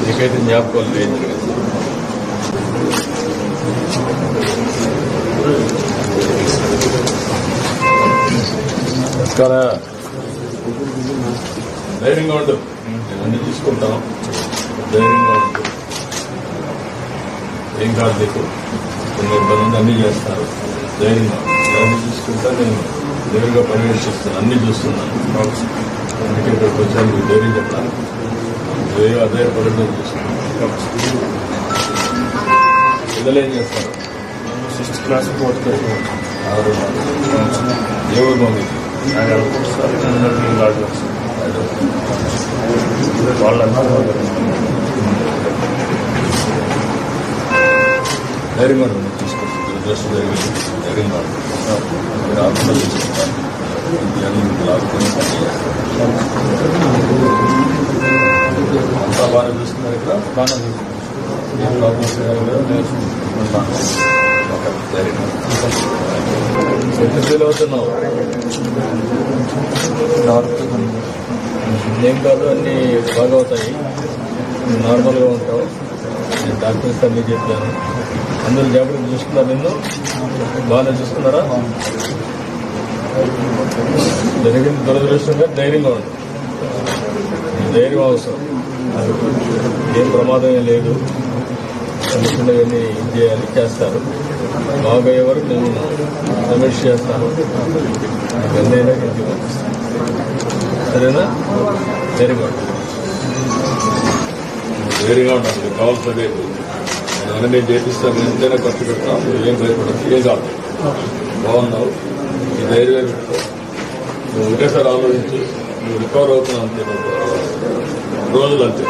నీకైతే జ్ఞాపకాలు లేదు. ధైర్యంగా ఉండు, అన్ని తీసుకుంటాం. ధైర్యంగా ఉండు, ఏం కాదు నీకు. కొన్ని ఇబ్బంది అన్నీ చేస్తారు. ధైర్యంగా అన్ని చూసుకుంటా. నేను నేరుగా పర్యవేక్షిస్తాను, అన్ని చూస్తున్నాను. అందుకే ఇక్కడికి వచ్చాను, మీకు ధైర్యం చెప్పాను. అధైర్యపడడం చూస్తున్నాను. పిల్లలు ఏం చేస్తారు? 6th class 4th class. ఏ ఊరు మమ్మీ? ధైర్యంగా తీసుకొస్తాను. దురదృష్టం జరిగింది, ధైర్యంగా మీరు ఆత్మలో తీసుకుంటాను. అంతా బాగా చూస్తున్నారు. ఇక్కడ బాగా ఏం ప్రాబ్లమ్స్ ఎంత ఫీల్ అవుతున్నావు? ఏం కాదు, అన్నీ బాగా అవుతాయి. నార్మల్గా ఉంటావు. నేను డాక్టర్స్ అన్నీ చెప్పాను. అందరూ జాగ్రత్తగా చూస్తున్నారు. నిన్ను బాగానే చూస్తున్నారా? జరిగింది దురదృష్టంగా. ధైర్యంగా ఉంది. ధైర్యం అవసరం. ఏం ప్రమాదం లేదు. అనుకున్నవన్నీ ఇది చేయాలి, చేస్తారు. బాగా అయ్యే వరకు నేను సమీక్ష చేస్తాను. ఎన్నైనా ఇంటికి పంపిస్తాను. సరేనా? ధైర్యంగా ఉంటుంది. ధైర్యంగా ఉంటాను. మీకు కావాల్సిన రేపు నేను చేపిస్తాను. ఎంతైనా ఖర్చు పెడతాను. ఏం భయపడదు, ఏం కాదు. బాగున్నావు. ఈ ధైర్యం పెట్టుకో. నువ్వు ఒకేసారి ఆలోచించు. నువ్వు రికవర్ అవుతున్నావు అంతే. రోజులు అంతే.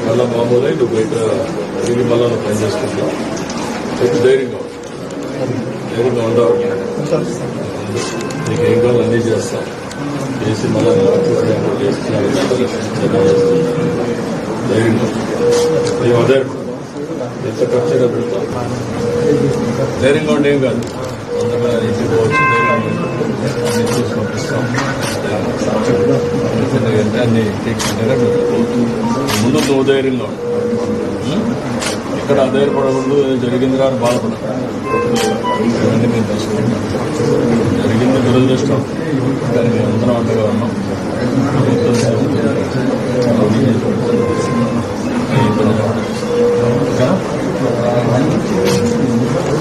మళ్ళా మామూలు నువ్వు బయట తిరిగి మళ్ళా నువ్వు పని చేసుకుంటావు. చెప్పి ధైర్యంగా ఉండవు. నీకు ఏం కావాలి అన్నీ చేస్తాం. చేసి మళ్ళీ ధైర్యంగా మేము అదే ఎంత ఖర్చుగా పెడతాం. ధైర్యంగా ఉండి ఏం కాదు. అందరూ ఇంటికి పోవచ్చు. ధైర్యంగా అన్ని చూసి పంపిస్తాం. అన్ని ముందు నువ్వు ధైర్యంగా ఉండు. ఇక్కడ అధైర్యపడకూడదు. జరిగిందిరా అని బాధపడదు. ఇవన్నీ మేము తెలుసుకుంటాం. జరిగింది దురదృష్టం, కానీ మేము అందరం అంతగా ఉన్నాం. ఇబ్బంది